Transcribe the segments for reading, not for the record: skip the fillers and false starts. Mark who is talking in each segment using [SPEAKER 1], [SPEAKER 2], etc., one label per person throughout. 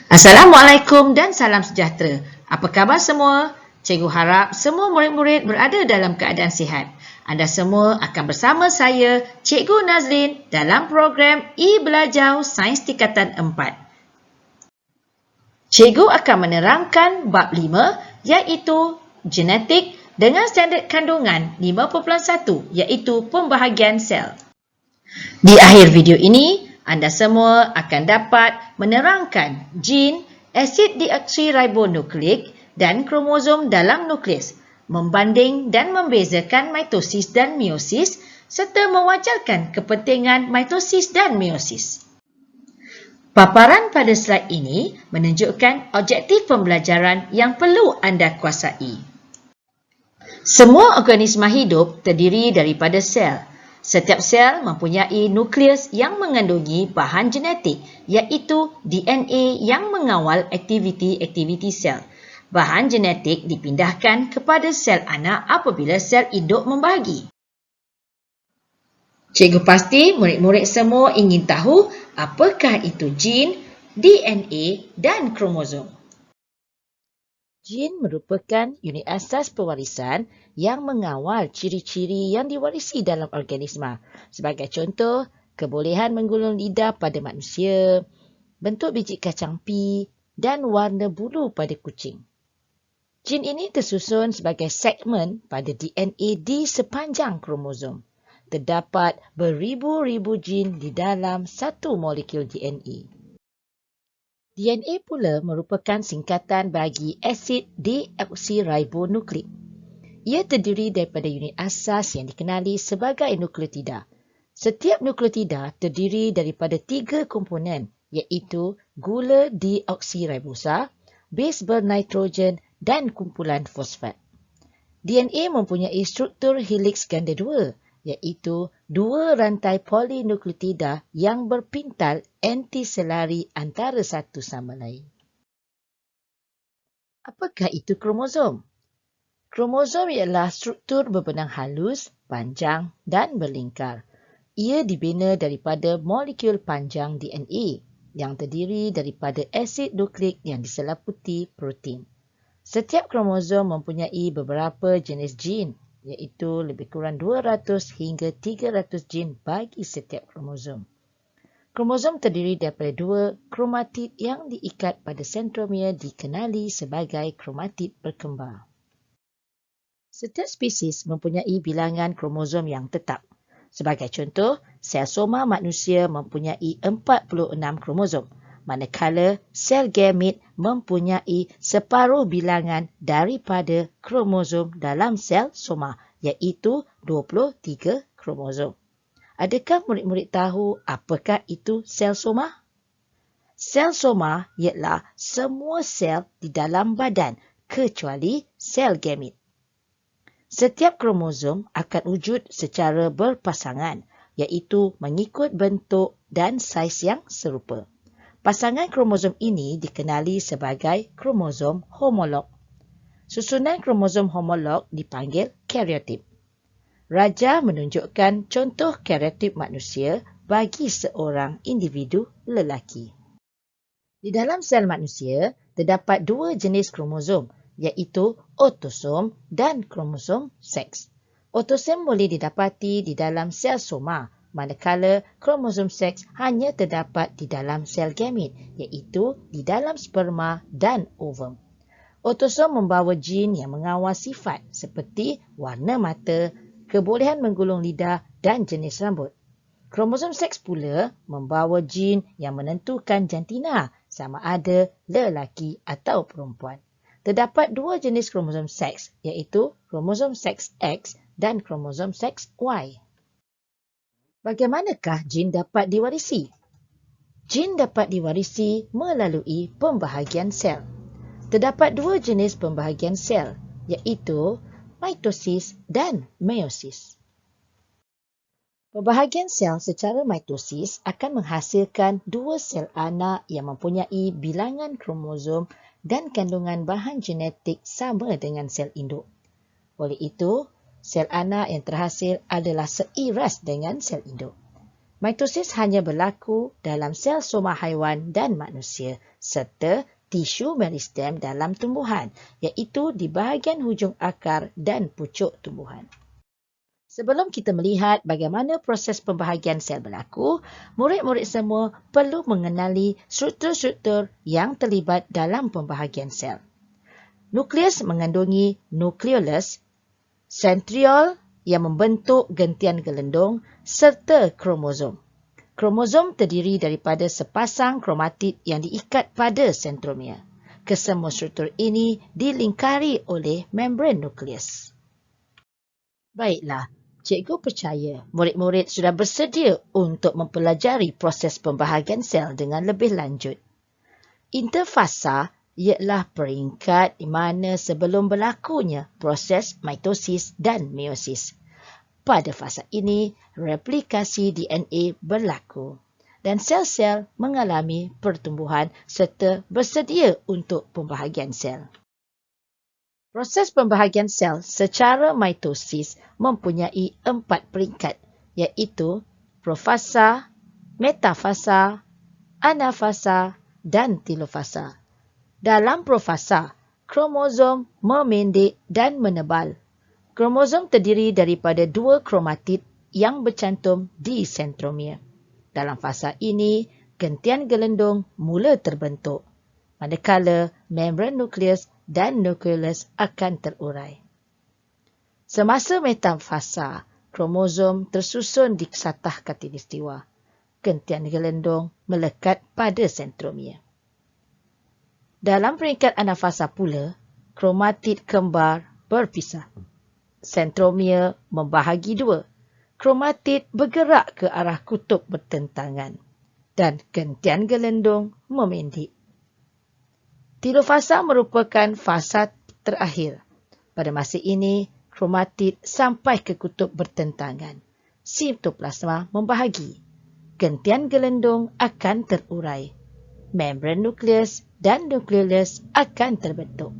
[SPEAKER 1] Assalamualaikum dan salam sejahtera. Apa khabar semua? Cikgu harap semua murid-murid berada dalam keadaan sihat. Anda semua akan bersama saya, Cikgu Nazlin, dalam program E-Belajar Sains Tingkatan 4. Cikgu akan menerangkan bab 5 iaitu genetik dengan standard kandungan 5.1 iaitu pembahagian sel. Di akhir video ini, anda semua akan dapat menerangkan gen, asid deoksiribonukleik dan kromosom dalam nukleus, membanding dan membezakan mitosis dan meiosis serta mewajarkan kepentingan mitosis dan meiosis. Paparan pada slide ini menunjukkan objektif pembelajaran yang perlu anda kuasai. Semua organisma hidup terdiri daripada sel. Setiap sel mempunyai nukleus yang mengandungi bahan genetik iaitu DNA yang mengawal aktiviti-aktiviti sel. Bahan genetik dipindahkan kepada sel anak apabila sel induk membahagi. Cikgu pasti murid-murid semua ingin tahu apakah itu gen, DNA dan kromosom. Gen merupakan unit asas pewarisan yang mengawal ciri-ciri yang diwarisi dalam organisma. Sebagai contoh, kebolehan menggulung lidah pada manusia, bentuk biji kacang pi dan warna bulu pada kucing. Gen ini tersusun sebagai segmen pada DNA di sepanjang kromosom. Terdapat beribu-ribu gen di dalam satu molekul DNA. DNA pula merupakan singkatan bagi asid deoksiribonukleik. Ia terdiri daripada unit asas yang dikenali sebagai nukleotida. Setiap nukleotida terdiri daripada 3 komponen iaitu gula deoksiribosa, base bernitrogen dan kumpulan fosfat. DNA mempunyai struktur helix ganda 2 iaitu 2 rantai polinukleotida yang berpintal antiselari antara satu sama lain. Apakah itu kromosom? Kromosom ialah struktur berbenang halus, panjang dan berlingkar. Ia dibina daripada molekul panjang DNA yang terdiri daripada asid nukleik yang diselaputi protein. Setiap kromosom mempunyai beberapa jenis gen iaitu lebih kurang 200 hingga 300 gen bagi setiap kromosom. Kromosom terdiri daripada 2 kromatid yang diikat pada sentromere dikenali sebagai kromatid berkembar. Setiap spesies mempunyai bilangan kromosom yang tetap. Sebagai contoh, sel soma manusia mempunyai 46 kromosom, manakala sel gamet mempunyai separuh bilangan daripada kromosom dalam sel soma, iaitu 23 kromosom. Adakah murid-murid tahu apakah itu sel soma? Sel soma ialah semua sel di dalam badan kecuali sel gamet. Setiap kromosom akan wujud secara berpasangan, iaitu mengikut bentuk dan saiz yang serupa. Pasangan kromosom ini dikenali sebagai kromosom homolog. Susunan kromosom homolog dipanggil kariotip. Raja menunjukkan contoh kariotip manusia bagi seorang individu lelaki. Di dalam sel manusia, terdapat 2 jenis kromosom, iaitu autosom dan kromosom seks. Autosom boleh didapati di dalam sel soma, manakala kromosom seks hanya terdapat di dalam sel gamet, iaitu di dalam sperma dan ovum. Autosom membawa gen yang mengawal sifat seperti warna mata, kebolehan menggulung lidah dan jenis rambut. Kromosom seks pula membawa gen yang menentukan jantina sama ada lelaki atau perempuan. Terdapat 2 jenis kromosom seks iaitu kromosom seks X dan kromosom seks Y. Bagaimanakah gen dapat diwarisi? Gen dapat diwarisi melalui pembahagian sel. Terdapat 2 jenis pembahagian sel iaitu mitosis dan meiosis. Pembahagian sel secara mitosis akan menghasilkan 2 sel anak yang mempunyai bilangan kromosom dan kandungan bahan genetik sama dengan sel induk. Oleh itu, sel anak yang terhasil adalah seiras dengan sel induk. Mitosis hanya berlaku dalam sel soma haiwan dan manusia serta tisu meristem dalam tumbuhan, iaitu di bahagian hujung akar dan pucuk tumbuhan. Sebelum kita melihat bagaimana proses pembahagian sel berlaku, murid-murid semua perlu mengenali struktur-struktur yang terlibat dalam pembahagian sel. Nukleus mengandungi nukleolus, sentriol yang membentuk gentian gelendung serta kromosom. Kromosom terdiri daripada sepasang kromatid yang diikat pada sentromere. Kesemua struktur ini dilingkari oleh membran nukleus. Baiklah, cikgu percaya murid-murid sudah bersedia untuk mempelajari proses pembahagian sel dengan lebih lanjut. Interfasa ialah peringkat di mana sebelum berlakunya proses mitosis dan meiosis. Pada fasa ini, replikasi DNA berlaku dan sel-sel mengalami pertumbuhan serta bersedia untuk pembahagian sel. Proses pembahagian sel secara mitosis mempunyai 4 peringkat, iaitu profasa, metafasa, anafasa dan telofasa. Dalam profasa, kromosom memendek dan menebal. Kromosom terdiri daripada 2 kromatid yang bercantum di sentromere. Dalam fasa ini, gentian gelendung mula terbentuk, manakala membran nukleus dan nukleolus akan terurai. Semasa metafasa, kromosom tersusun di satah khatulistiwa. Gentian gelendung melekat pada sentromere. Dalam peringkat anafasa pula, kromatid kembar berpisah. Sentromere membahagi 2. Kromatid bergerak ke arah kutub bertentangan dan gentian gelendung memendek. Telofasa merupakan fasa terakhir. Pada masa ini, kromatid sampai ke kutub bertentangan. Sitoplasma membahagi. Gentian gelendung akan terurai. Membran nukleus dan nukleolus akan terbentuk.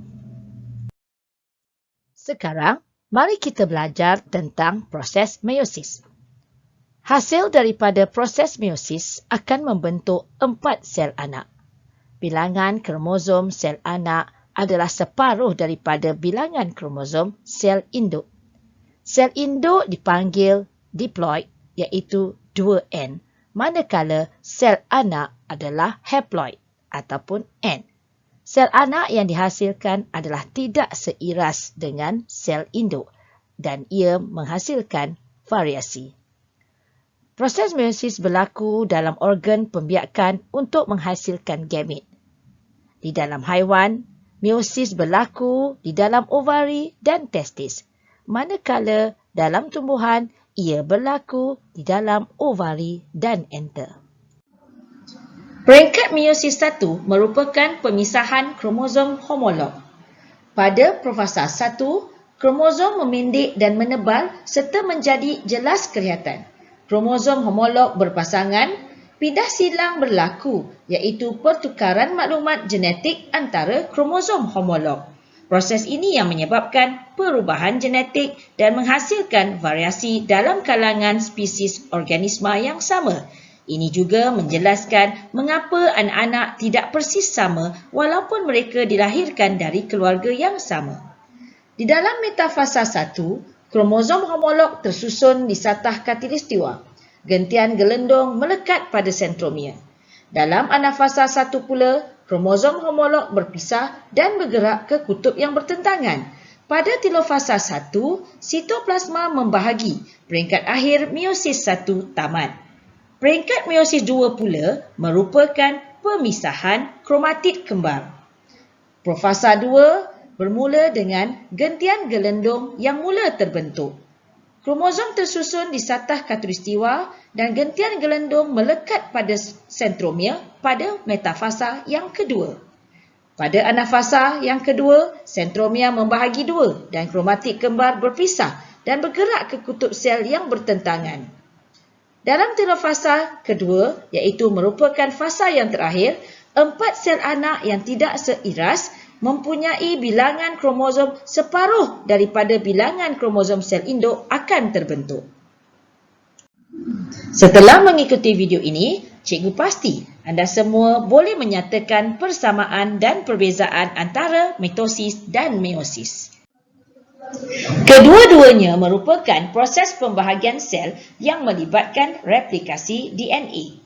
[SPEAKER 1] Sekarang, mari kita belajar tentang proses meiosis. Hasil daripada proses meiosis akan membentuk 4 sel anak. Bilangan kromosom sel anak adalah separuh daripada bilangan kromosom sel induk. Sel induk dipanggil diploid, iaitu 2N, manakala sel anak adalah haploid ataupun N. Sel anak yang dihasilkan adalah tidak seiras dengan sel induk dan ia menghasilkan variasi. Proses meiosis berlaku dalam organ pembiakan untuk menghasilkan gamet. Di dalam haiwan, meiosis berlaku di dalam ovari dan testis, manakala dalam tumbuhan ia berlaku di dalam ovari dan enter. Peringkat meiosis 1 merupakan pemisahan kromosom homolog. Pada profasa 1, kromosom memendek dan menebal serta menjadi jelas kelihatan. Kromosom homolog berpasangan, pindah silang berlaku, iaitu pertukaran maklumat genetik antara kromosom homolog. Proses ini yang menyebabkan perubahan genetik dan menghasilkan variasi dalam kalangan spesies organisma yang sama. Ini juga menjelaskan mengapa anak-anak tidak persis sama walaupun mereka dilahirkan dari keluarga yang sama. Di dalam metafasa 1, kromosom homolog tersusun di satah khatulistiwa. Gentian gelendung melekat pada sentromere. Dalam anafasa 1 pula, kromosom homolog berpisah dan bergerak ke kutub yang bertentangan. Pada telofasa 1, sitoplasma membahagi. Peringkat akhir meiosis 1 tamat. Peringkat meiosis 2 pula merupakan pemisahan kromatid kembar. Profasa 2 bermula dengan gentian gelendung yang mula terbentuk. Kromosom tersusun di satah khatulistiwa dan gentian gelendung melekat pada sentromere pada metafasa yang kedua. Pada anafasa yang kedua, sentromere membahagi 2 dan kromatid kembar berpisah dan bergerak ke kutub sel yang bertentangan. Dalam telofasa kedua, iaitu merupakan fasa yang terakhir, 4 sel anak yang tidak seiras mempunyai bilangan kromosom separuh daripada bilangan kromosom sel induk akan terbentuk. Setelah mengikuti video ini, cikgu pasti anda semua boleh menyatakan persamaan dan perbezaan antara mitosis dan meiosis. Kedua-duanya merupakan proses pembahagian sel yang melibatkan replikasi DNA.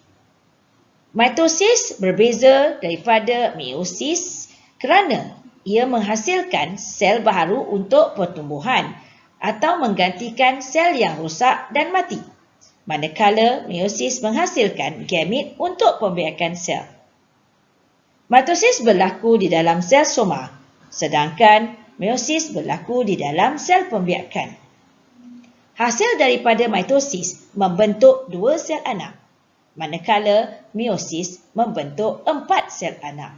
[SPEAKER 1] Mitosis berbeza daripada meiosis kerana ia menghasilkan sel baharu untuk pertumbuhan atau menggantikan sel yang rosak dan mati. Manakala meiosis menghasilkan gamit untuk pembiakan sel. Mitosis berlaku di dalam sel soma, sedangkan meiosis berlaku di dalam sel pembiakan. Hasil daripada mitosis membentuk 2 sel anak, manakala meiosis membentuk 4 sel anak.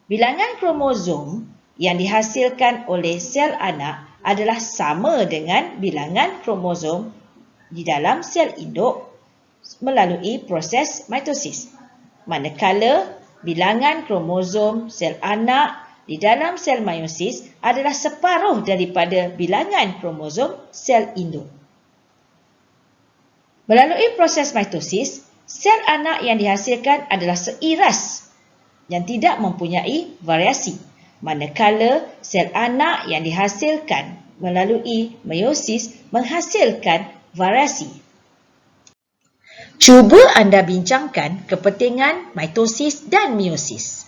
[SPEAKER 1] Bilangan kromosom yang dihasilkan oleh sel anak adalah sama dengan bilangan kromosom di dalam sel induk melalui proses mitosis. Manakala bilangan kromosom sel anak di dalam sel meiosis adalah separuh daripada bilangan kromosom sel induk. Melalui proses mitosis, sel anak yang dihasilkan adalah seiras yang tidak mempunyai variasi. Manakala sel anak yang dihasilkan melalui meiosis menghasilkan variasi. Cuba anda bincangkan kepentingan mitosis dan meiosis.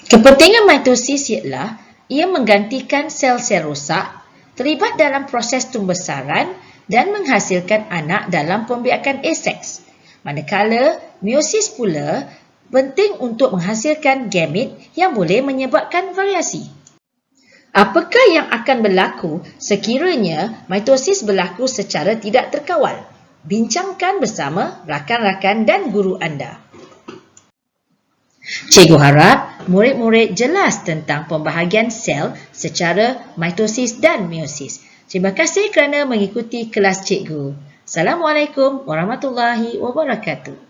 [SPEAKER 1] Kepentingan mitosis ialah ia menggantikan sel-sel rosak, terlibat dalam proses pembesaran dan menghasilkan anak dalam pembiakan aseks. Manakala meiosis pula penting untuk menghasilkan gamit yang boleh menyebabkan variasi. Apakah yang akan berlaku sekiranya mitosis berlaku secara tidak terkawal? Bincangkan bersama rakan-rakan dan guru anda. Cikgu harap murid-murid jelas tentang pembahagian sel secara mitosis dan meiosis. Terima kasih kerana mengikuti kelas cikgu. Assalamualaikum warahmatullahi wabarakatuh.